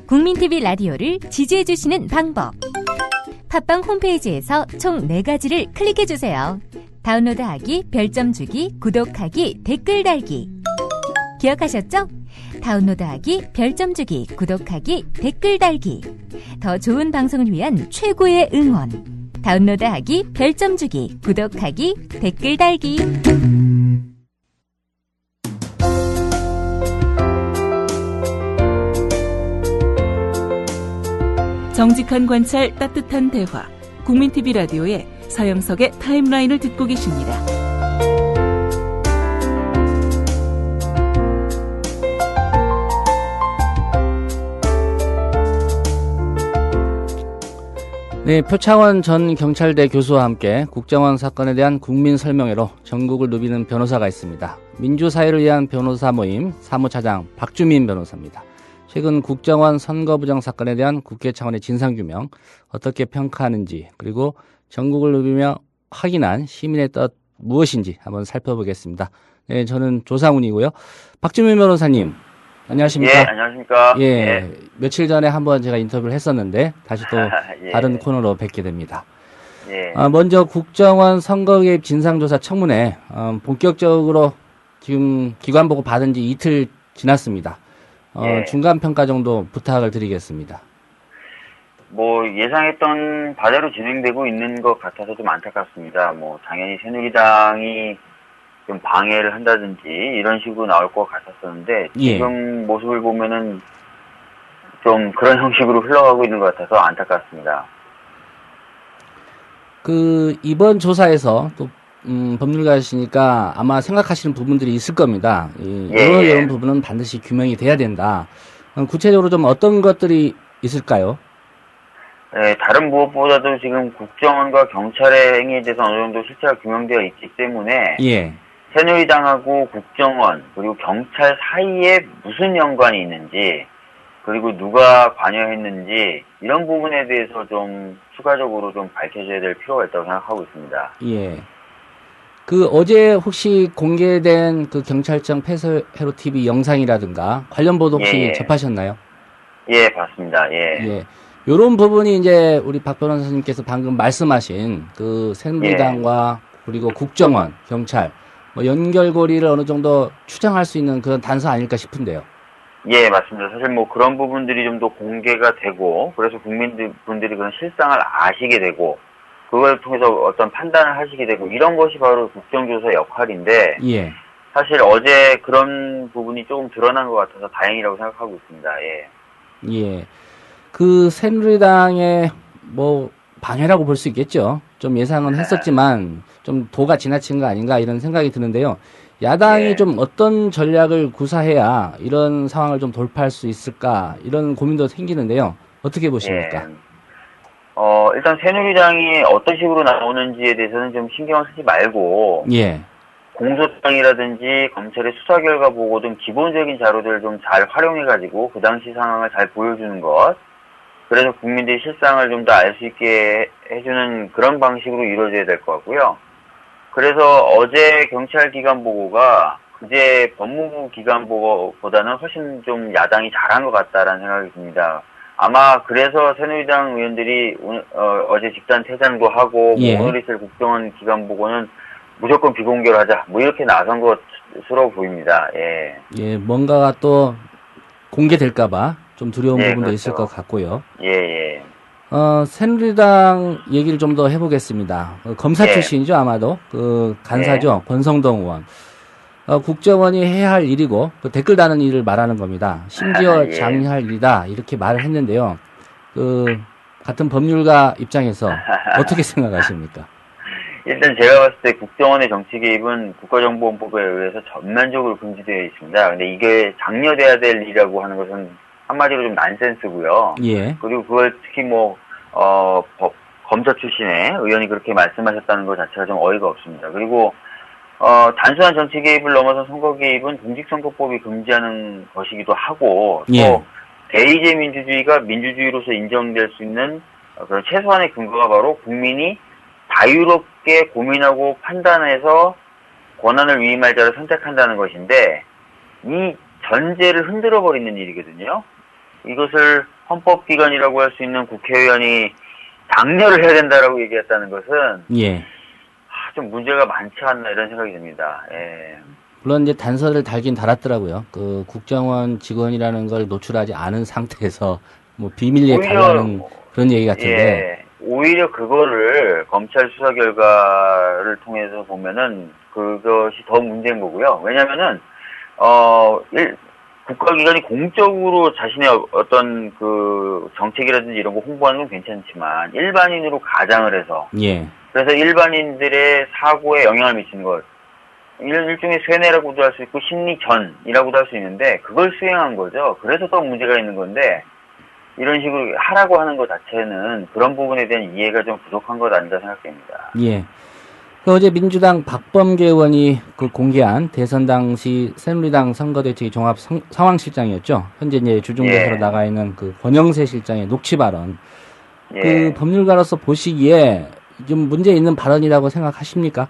국민TV 라디오를 지지해주시는 방법. 팟빵 홈페이지에서 총 4가지를 클릭해주세요. 다운로드하기, 별점 주기, 구독하기, 댓글 달기. 기억하셨죠? 다운로드하기, 별점 주기, 구독하기, 댓글 달기. 더 좋은 방송을 위한 최고의 응원. 다운로드하기, 별점 주기, 구독하기, 댓글 달기. 정직한 관찰, 따뜻한 대화. 국민TV 라디오의 서영석의 타임라인을 듣고 계십니다. 네, 표창원 전 경찰대 교수와 함께 국정원 사건에 대한 국민 설명회로 전국을 누비는 변호사가 있습니다. 민주사회를 위한 변호사 모임 사무차장 박주민 변호사입니다. 최근 국정원 선거부정 사건에 대한 국회 차원의 진상규명 어떻게 평가하는지, 그리고 전국을 누비며 확인한 시민의 뜻 무엇인지 한번 살펴보겠습니다. 네, 저는 조상훈이고요. 박주민 변호사님, 안녕하십니까? 예, 안녕하십니까? 예, 예. 며칠 전에 한번 제가 인터뷰를 했었는데 다시 또 예. 다른 코너로 뵙게 됩니다. 예. 먼저 국정원 선거개입 진상조사 청문회 본격적으로 지금 기관 보고 받은 지 이틀 지났습니다. 예. 중간평가 정도 부탁을 드리겠습니다. 뭐 예상했던 바대로 진행되고 있는 것 같아서 좀 안타깝습니다. 뭐 당연히 새누리당이 좀 방해를 한다든지 이런 식으로 나올 것 같았었는데 예. 지금 모습을 보면은 좀 그런 형식으로 흘러가고 있는 것 같아서 안타깝습니다. 이번 조사에서 또 법률가시니까 아마 생각하시는 부분들이 있을 겁니다. 이런 부분은 반드시 규명이 돼야 된다. 구체적으로 좀 어떤 것들이 있을까요? 네, 다른 무엇보다도 지금 국정원과 경찰의 행위에 대해서 어느 정도 실체가 규명되어 있기 때문에 예. 새누리당하고 국정원 그리고 경찰 사이에 무슨 연관이 있는지, 그리고 누가 관여했는지 이런 부분에 대해서 좀 추가적으로 좀 밝혀져야 될 필요가 있다고 생각하고 있습니다. 예. 어제 혹시 공개된 경찰청 폐쇄회로 TV 영상이라든가 관련 보도 혹시 접하셨나요? 예, 봤습니다. 예. 예. 요런 부분이 이제 우리 박 변호사님께서 방금 말씀하신 새누리당과 그리고 국정원, 경찰, 연결고리를 어느 정도 추정할 수 있는 그런 단서 아닐까 싶은데요. 예, 맞습니다. 사실 뭐 그런 부분들이 좀 더 공개가 되고, 그래서 국민분들이 그런 실상을 아시게 되고, 그걸 통해서 어떤 판단을 하시게 되고, 이런 것이 바로 국정조사 역할인데, 예. 사실 어제 그런 부분이 조금 드러난 것 같아서 다행이라고 생각하고 있습니다. 예. 예. 새누리당의 방해라고 볼 수 있겠죠. 좀 예상은 했었지만, 좀 도가 지나친 거 아닌가 이런 생각이 드는데요. 야당이 좀 어떤 전략을 구사해야 이런 상황을 좀 돌파할 수 있을까, 이런 고민도 생기는데요. 어떻게 보십니까? 일단 새누리당이 어떤 식으로 나오는지에 대해서는 좀 신경을 쓰지 말고, 예. 공소장이라든지 검찰의 수사 결과 보고 등 기본적인 자료들을 좀 잘 활용해가지고 그 당시 상황을 잘 보여주는 것, 그래서 국민들이 실상을 좀 더 알 수 있게 해주는 그런 방식으로 이루어져야 될 것 같고요. 그래서 어제 경찰 기관 보고가 그제 법무부 기관 보고보다는 훨씬 좀 야당이 잘한 것 같다라는 생각이 듭니다. 아마 그래서 새누리당 의원들이 어제 집단 퇴장도 하고, 예. 오늘 있을 국정원 기관 보고는 무조건 비공개로 하자, 이렇게 나선 것으로 보입니다. 예. 예, 뭔가가 또 공개될까봐 좀 두려운 부분도 그렇죠. 있을 것 같고요. 예. 새누리당 얘기를 좀 더 해보겠습니다. 검사 출신이죠, 아마도. 간사죠, 권성동 의원. 국정원이 해야 할 일이고, 댓글 다는 일을 말하는 겁니다. 심지어 장려할 일이다, 이렇게 말을 했는데요. 같은 법률가 입장에서 어떻게 생각하십니까? 일단 제가 봤을 때 국정원의 정치 개입은 국가정보원법에 의해서 전면적으로 금지되어 있습니다. 근데 이게 장려돼야 될 일이라고 하는 것은 한마디로 좀 난센스고요. 예. 그리고 그걸 특히 검사 출신의 의원이 그렇게 말씀하셨다는 것 자체가 좀 어이가 없습니다. 그리고 단순한 정치 개입을 넘어서 선거 개입은 공직선거법이 금지하는 것이기도 하고, 또 대의제 민주주의가 민주주의로서 인정될 수 있는 그런 최소한의 근거가 바로 국민이 자유롭게 고민하고 판단해서 권한을 위임할 자를 선택한다는 것인데, 이 전제를 흔들어 버리는 일이거든요. 이것을 헌법기관이라고 할 수 있는 국회의원이 장려를 해야 된다라고 얘기했다는 것은 예. 좀 문제가 많지 않나 이런 생각이 듭니다. 예. 물론 이제 단서를 달긴 달았더라고요. 그 국정원 직원이라는 걸 노출하지 않은 상태에서 뭐 비밀리에 달라는 그런 얘기 같은데. 예, 오히려 그거를 검찰 수사 결과를 통해서 보면은 그것이 더 문제인 거고요. 왜냐면은 국가기관이 공적으로 자신의 어떤 그 정책이라든지 이런 거 홍보하는 건 괜찮지만 일반인으로 가장을 해서 예. 그래서 일반인들의 사고에 영향을 미치는 것 일종의 쇠뇌라고도 할 수 있고 심리전이라고도 할 수 있는데 그걸 수행한 거죠. 그래서 더 문제가 있는 건데 이런 식으로 하라고 하는 것 자체는 그런 부분에 대한 이해가 좀 부족한 것 아닌가 생각됩니다. 예. 어제 민주당 박범계 의원이 그 공개한 대선 당시 새누리당 선거대책 종합 상황실장이었죠. 현재 이제 주중대사로 나가 있는 그 권영세 실장의 녹취 발언. 예. 그 법률가로서 보시기에 좀 문제 있는 발언이라고 생각하십니까?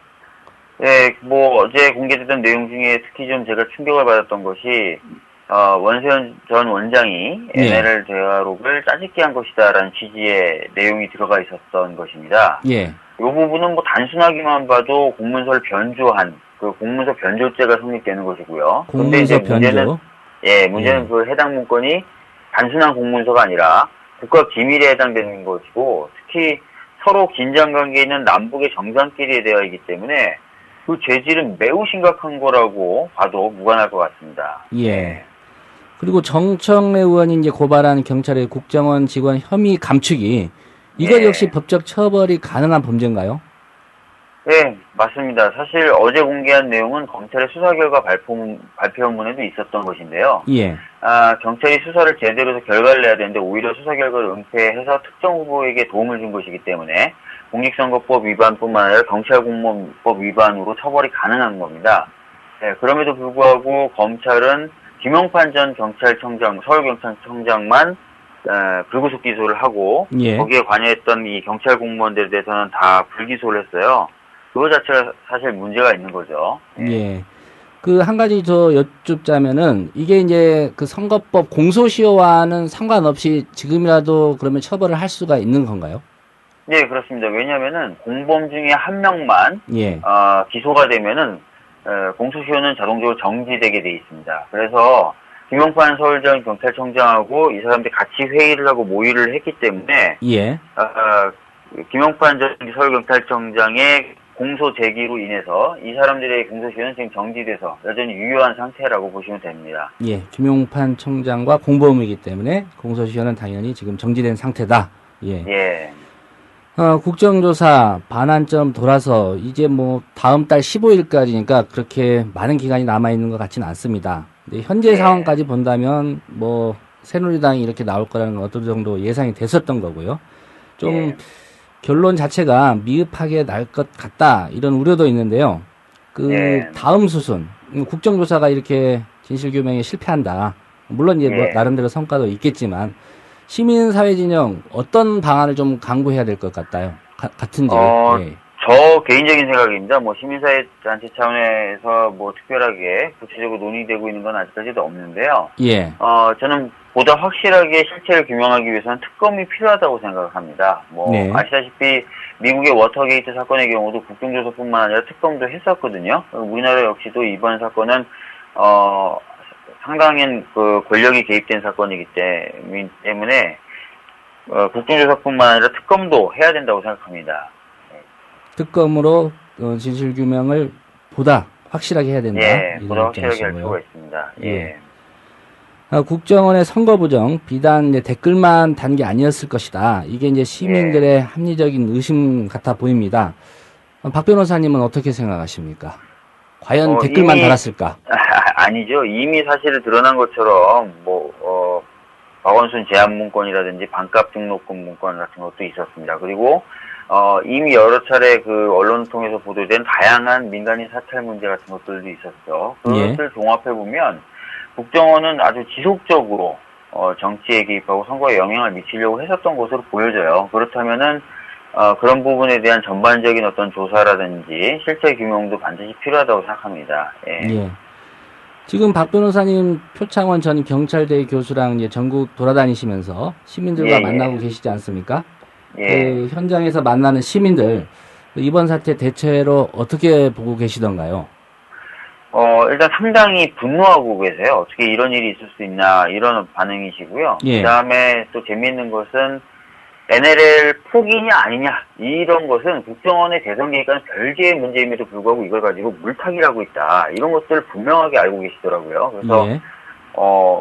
예, 뭐 어제 공개됐던 내용 중에 특히 좀 제가 충격을 받았던 것이 원세훈 전 원장이 NLL 대화록을 짜집기 한 것이다라는 취지의 내용이 들어가 있었던 것입니다. 예. 이 부분은 뭐 단순하기만 봐도 공문서를 변조한 그 공문서 변조죄가 성립되는 것이고요. 공문서 변조. 문제는 그 해당 문건이 단순한 공문서가 아니라 국가 기밀에 해당되는 것이고 특히 서로 긴장 관계에 있는 남북의 정상끼리의 대화이기 때문에 그 죄질은 매우 심각한 거라고 봐도 무관할 것 같습니다. 예. 그리고 정청래 의원이 이제 고발한 경찰의 국정원 직원 혐의 감축이 이것 역시 법적 처벌이 가능한 범죄인가요? 네, 맞습니다. 사실 어제 공개한 내용은 검찰의 수사 결과 발표문에도 있었던 것인데요. 예. 경찰이 수사를 제대로 해서 결과를 내야 되는데 오히려 수사 결과를 은폐해서 특정 후보에게 도움을 준 것이기 때문에 공직선거법 위반뿐만 아니라 경찰공무원법 위반으로 처벌이 가능한 겁니다. 네, 그럼에도 불구하고 검찰은 김용판 전 경찰청장, 서울경찰청장만 불구속 기소를 하고 거기에 관여했던 이 경찰 공무원들에 대해서는 다 불기소를 했어요. 그거 자체가 사실 문제가 있는 거죠. 예. 그 한 가지 더 여쭙자면은 이게 이제 그 선거법 공소시효와는 상관없이 지금이라도 그러면 처벌을 할 수가 있는 건가요? 네, 그렇습니다. 왜냐하면은 공범 중에 한 명만 기소가 되면은 공소시효는 자동적으로 정지되게 돼 있습니다. 그래서 김용판 서울전 경찰청장하고 이 사람들이 같이 회의를 하고 모의를 했기 때문에 김용판 전 서울경찰청장의 공소 제기로 인해서 이 사람들의 공소시효는 지금 정지돼서 여전히 유효한 상태라고 보시면 됩니다. 예, 김용판 청장과 공범이기 때문에 공소시효는 당연히 지금 정지된 상태다. 예. 국정조사 반환점 돌아서 이제 뭐 다음 달 15일까지니까 그렇게 많은 기간이 남아있는 것 같지는 않습니다. 근데 현재 상황까지 본다면 뭐 새누리당이 이렇게 나올 거라는 건 어떤 정도 예상이 됐었던 거고요. 좀 결론 자체가 미흡하게 날 것 같다 이런 우려도 있는데요. 그 다음 수순 국정조사가 이렇게 진실규명에 실패한다. 물론 이제 뭐 나름대로 성과도 있겠지만 시민사회 진영 어떤 방안을 좀 강구해야 될 것 같아요? 같은지. 저 개인적인 생각입니다. 뭐 시민사회 단체 차원에서 뭐 특별하게 구체적으로 논의되고 있는 건 아직까지도 없는데요. 저는 보다 확실하게 실체를 규명하기 위해서는 특검이 필요하다고 생각합니다. 뭐 아시다시피 미국의 워터게이트 사건의 경우도 국정조사뿐만 아니라 특검도 했었거든요. 우리나라 역시도 이번 사건은 상당한 그 권력이 개입된 사건이기 때문에 국정조사뿐만 아니라 특검도 해야 된다고 생각합니다. 특검으로 진실규명을 보다 확실하게 해야 된다. 보다 확실하게 할 필요가 있습니다. 국정원의 선거 부정 비단 이제 댓글만 단 게 아니었을 것이다. 이게 이제 시민들의 합리적인 의심 같아 보입니다. 박 변호사님은 어떻게 생각하십니까? 과연 댓글만 달았을까? 아니죠. 이미 사실 드러난 것처럼 박원순 제안 문건이라든지 반값 등록금 문건 같은 것도 있었습니다. 그리고 이미 여러 차례 그 언론을 통해서 보도된 다양한 민간인 사찰 문제 같은 것들도 있었죠. 그것을 종합해 보면 국정원은 아주 지속적으로 정치에 개입하고 선거에 영향을 미치려고 했었던 것으로 보여져요. 그렇다면은 그런 부분에 대한 전반적인 어떤 조사라든지 실체 규명도 반드시 필요하다고 생각합니다. 지금 박 변호사님 표창원 전 경찰대 교수랑 이제 전국 돌아다니시면서 시민들과 예, 만나고 계시지 않습니까? 예. 그 현장에서 만나는 시민들 이번 사태 대체로 어떻게 보고 계시던가요? 일단 상당히 분노하고 계세요. 어떻게 이런 일이 있을 수 있나, 이런 반응이시고요. 예. 그 다음에 또 재미있는 것은 NLL 포기냐 아니냐, 이런 것은 국정원의 대선 개입과는 별개의 문제임에도 불구하고 이걸 가지고 물타기를 하고 있다. 이런 것들을 분명하게 알고 계시더라고요. 그래서, 예.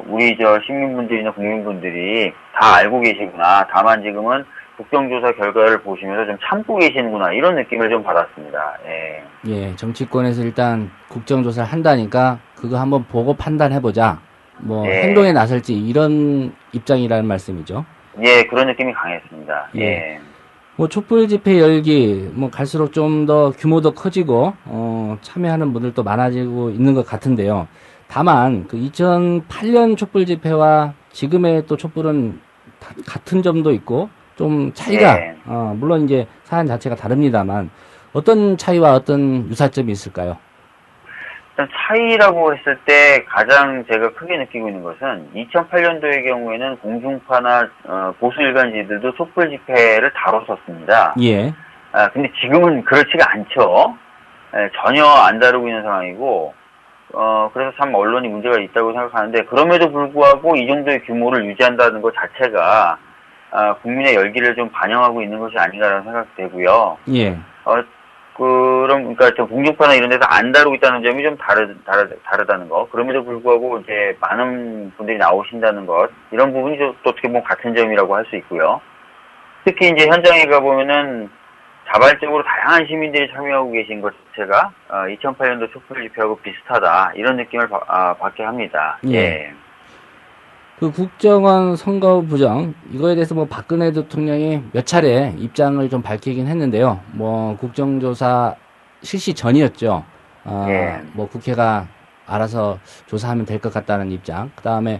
우리 시민분들이나 국민분들이 다 알고 계시구나. 다만 지금은 국정조사 결과를 보시면서 좀 참고 계시는구나. 이런 느낌을 좀 받았습니다. 예. 예, 정치권에서 일단 국정조사를 한다니까 그거 한번 보고 판단해보자. 뭐 예. 행동에 나설지 이런 입장이라는 말씀이죠. 예, 그런 느낌이 강했습니다. 예. 예. 뭐 촛불 집회 열기 뭐 갈수록 좀 더 규모도 커지고 참여하는 분들도 많아지고 있는 것 같은데요. 다만 그 2008년 촛불 집회와 지금의 또 촛불은 같은 점도 있고 좀 차이가 예. 물론 이제 사안 자체가 다릅니다만 어떤 차이와 어떤 유사점이 있을까요? 일단 차이라고 했을 때 가장 제가 크게 느끼고 있는 것은 2008년도의 경우에는 공중파나 보수 일간지들도 촛불 집회를 다뤘었습니다. 예. 근데 지금은 그렇지가 않죠. 예, 전혀 안 다루고 있는 상황이고 그래서 참 언론이 문제가 있다고 생각하는데 그럼에도 불구하고 이 정도의 규모를 유지한다는 것 자체가 국민의 열기를 좀 반영하고 있는 것이 아닌가라는 생각이 되고요. 예. 그러니까 좀 공중파나 이런 데서 안 다루고 있다는 점이 좀 다르다는 거. 그럼에도 불구하고 이제 많은 분들이 나오신다는 것. 이런 부분이 또 어떻게 보면 같은 점이라고 할 수 있고요. 특히 이제 현장에 가보면은 자발적으로 다양한 시민들이 참여하고 계신 것 자체가 2008년도 촛불 집회하고 비슷하다. 이런 느낌을 받게 합니다. 예. 예. 그 국정원 선거 부정 이거에 대해서 뭐 박근혜 대통령이 몇 차례 입장을 좀 밝히긴 했는데요. 뭐 국정조사 실시 전이었죠. 예. 뭐 국회가 알아서 조사하면 될 것 같다는 입장. 그 다음에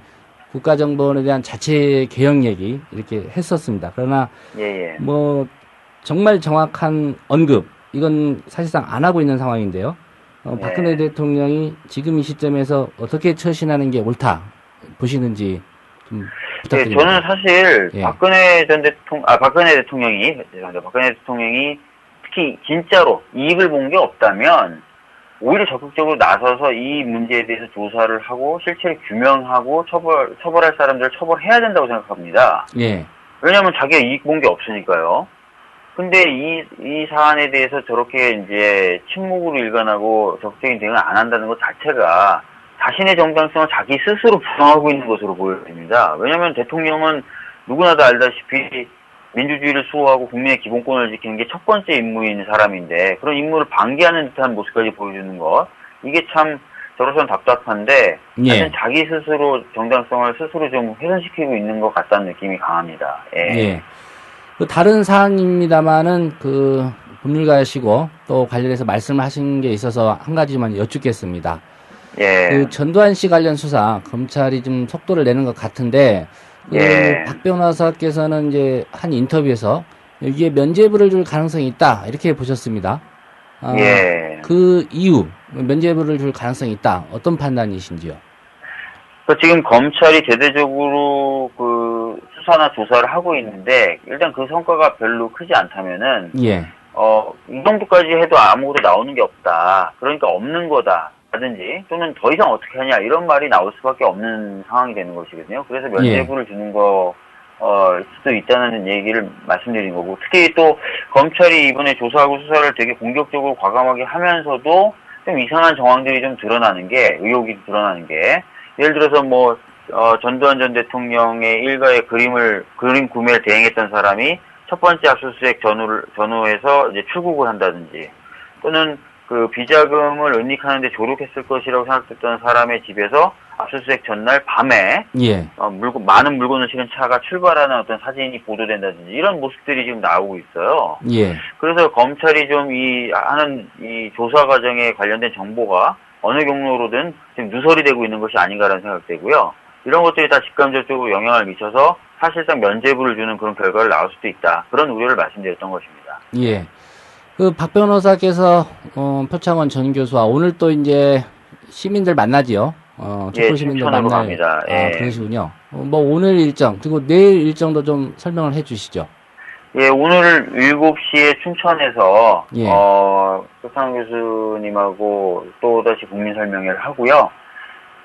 국가정보원에 대한 자체 개혁 얘기 이렇게 했었습니다. 그러나 예. 뭐 정말 정확한 언급 이건 사실상 안 하고 있는 상황인데요. 박근혜 대통령이 지금 이 시점에서 어떻게 처신하는 게 옳다 보시는지 좀 부탁드립니다. 저는 사실 예. 박근혜 대통령이 특히 진짜로 이익을 본 게 없다면 오히려 적극적으로 나서서 이 문제에 대해서 조사를 하고 실체를 규명하고 처벌할 사람들을 처벌해야 된다고 생각합니다. 예. 왜냐하면 자기가 이익 본 게 없으니까요. 근데 이 사안에 대해서 저렇게 이제 침묵으로 일관하고 적극적인 대응을 안 한다는 것 자체가 자신의 정당성을 자기 스스로 부정하고 있는 것으로 보여집니다. 왜냐하면 대통령은 누구나 다 알다시피 민주주의를 수호하고 국민의 기본권을 지키는 게 첫 번째 임무인 사람인데 그런 임무를 방기하는 듯한 모습까지 보여주는 것 이게 참 저로서는 답답한데 예. 사실 자기 스스로 정당성을 스스로 좀 훼손시키고 있는 것 같다는 느낌이 강합니다. 예. 예. 그 다른 사안입니다만은 그 법률가시고 또 관련해서 말씀을 하신 게 있어서 한 가지만 여쭙겠습니다. 예. 그 전두환 씨 관련 수사 검찰이 좀 속도를 내는 것 같은데 그 예. 박 변호사께서는 이제 한 인터뷰에서 이게 면죄부를 줄 가능성이 있다 이렇게 보셨습니다. 예. 그 이유 면죄부를 줄 가능성이 있다 어떤 판단이신지요? 지금 검찰이 대대적으로 그 수사나 조사를 하고 있는데 일단 그 성과가 별로 크지 않다면은 예. 이 정도까지 해도 아무것도 나오는 게 없다. 그러니까 없는 거다. 라든지 또는 더 이상 어떻게 하냐 이런 말이 나올 수밖에 없는 상황이 되는 것이거든요. 그래서 면죄부를 주는 거 수도 있다는 얘기를 말씀드린 거고 특히 또 검찰이 이번에 조사하고 수사를 되게 공격적으로 과감하게 하면서도 좀 이상한 정황들이 좀 드러나는 게 의혹이 드러나는 게 예를 들어서 뭐 전두환 전 대통령의 일가의 그림 구매를 대행했던 사람이 첫 번째 압수수색 전후에서 이제 출국을 한다든지 또는 그 비자금을 은닉하는데 조력했을 것이라고 생각했던 사람의 집에서 압수수색 전날 밤에 예. 많은 물건을 실은 차가 출발하는 어떤 사진이 보도된다든지 이런 모습들이 지금 나오고 있어요. 예. 그래서 검찰이 좀 하는 이 조사 과정에 관련된 정보가 어느 경로로든 지금 누설이 되고 있는 것이 아닌가라는 생각되고요. 이런 것들이 다 직간접적으로 영향을 미쳐서 사실상 면죄부를 주는 그런 결과를 나올 수도 있다. 그런 우려를 말씀드렸던 것입니다. 예. 그 박 변호사께서 표창원 전 교수와 오늘 또 이제 시민들 만나지요. 촛불 시민들 춘천으로 만날 갑니다. 예. 그러시군요. 뭐 오늘 일정 그리고 내일 일정도 좀 설명을 해주시죠. 예, 오늘 7시에 춘천에서 예. 표창원 교수님하고 또다시 국민 설명회를 하고요.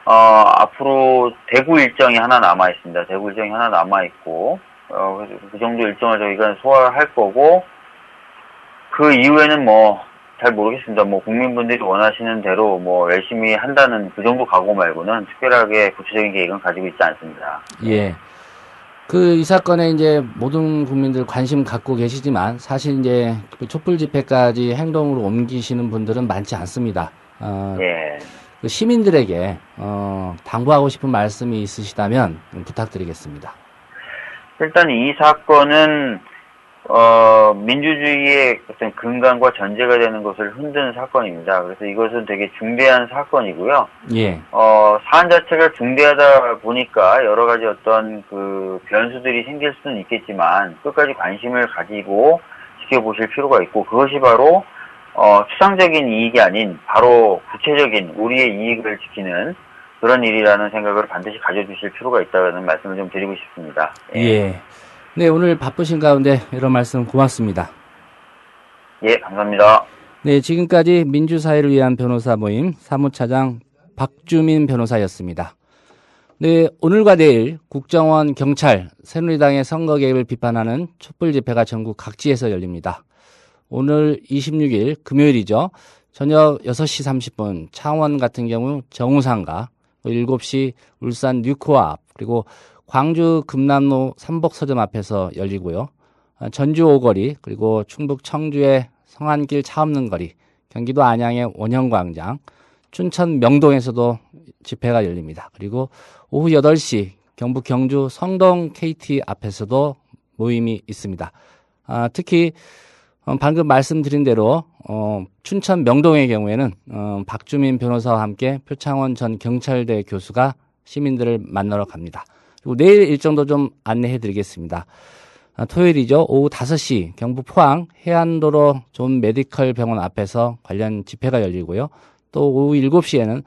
앞으로 대구 일정이 하나 남아 있습니다. 대구 일정이 하나 남아 있고 그래서 그 정도 일정을 저희가 소화할 거고 그 이후에는 뭐 잘 모르겠습니다. 뭐 국민분들이 원하시는 대로 뭐 열심히 한다는 그 정도 각오 말고는 특별하게 구체적인 계획은 가지고 있지 않습니다. 예. 이 사건에 이제 모든 국민들 관심 갖고 계시지만 사실 이제 그 촛불 집회까지 행동으로 옮기시는 분들은 많지 않습니다. 예. 그 시민들에게 당부하고 싶은 말씀이 있으시다면 부탁드리겠습니다. 일단 이 사건은 민주주의의 어떤 근간과 전제가 되는 것을 흔드는 사건입니다. 그래서 이것은 되게 중대한 사건이고요. 예. 사안 자체가 중대하다 보니까 여러 가지 어떤 그 변수들이 생길 수는 있겠지만 끝까지 관심을 가지고 지켜보실 필요가 있고 그것이 바로 추상적인 이익이 아닌 바로 구체적인 우리의 이익을 지키는 그런 일이라는 생각을 반드시 가져주실 필요가 있다는 말씀을 좀 드리고 싶습니다. 예. 네, 오늘 바쁘신 가운데 이런 말씀 고맙습니다. 예, 감사합니다. 네, 지금까지 민주사회를 위한 변호사 모임 사무차장 박주민 변호사였습니다. 네, 오늘과 내일 국정원, 경찰, 새누리당의 선거 개입을 비판하는 촛불 집회가 전국 각지에서 열립니다. 오늘 26일 금요일이죠. 저녁 6시 30분 창원 같은 경우 정우상가, 7시 울산 뉴코아 앞, 그리고 광주 금남로 삼복서점 앞에서 열리고요. 전주 오거리, 그리고 충북 청주의 성안길 차 없는 거리, 경기도 안양의 원형광장, 춘천 명동에서도 집회가 열립니다. 그리고 오후 8시 경북 경주 성동 KT 앞에서도 모임이 있습니다. 특히 방금 말씀드린 대로 춘천 명동의 경우에는 박주민 변호사와 함께 표창원 전 경찰대 교수가 시민들을 만나러 갑니다. 그리고 내일 일정도 좀 안내해 드리겠습니다. 토요일이죠. 오후 5시 경북 포항 해안도로 존 메디컬 병원 앞에서 관련 집회가 열리고요. 또 오후 7시에는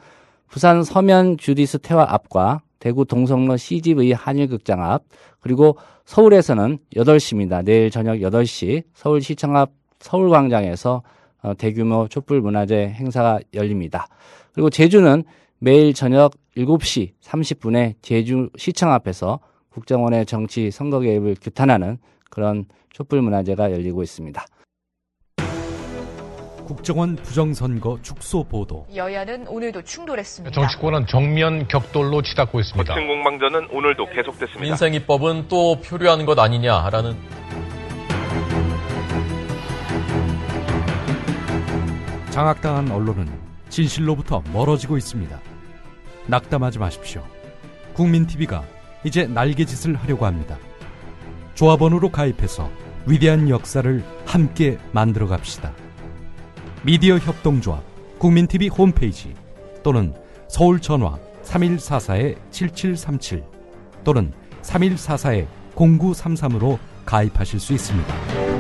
부산 서면 주디스 태화 앞과 대구 동성로 CGV 한일극장 앞, 그리고 서울에서는 8시입니다. 내일 저녁 8시 서울시청 앞 서울광장에서 대규모 촛불문화제 행사가 열립니다. 그리고 제주는 매일 저녁 7시 30분에 제주시청 앞에서 국정원의 정치 선거 개입을 규탄하는 그런 촛불문화제가 열리고 있습니다. 국정원 부정선거 축소 보도. 여야는 오늘도 충돌했습니다. 정치권은 정면 격돌로 치닫고 있습니다. 거친 공방전은 오늘도 계속됐습니다. 민생입법은 또 표류한 것 아니냐라는. 장악당한 언론은 진실로부터 멀어지고 있습니다. 낙담하지 마십시오. 국민TV가 이제 날개짓을 하려고 합니다. 조합원으로 가입해서 위대한 역사를 함께 만들어 갑시다. 미디어 협동조합 국민TV 홈페이지 또는 서울 전화 3144-7737 또는 3144-0933으로 가입하실 수 있습니다.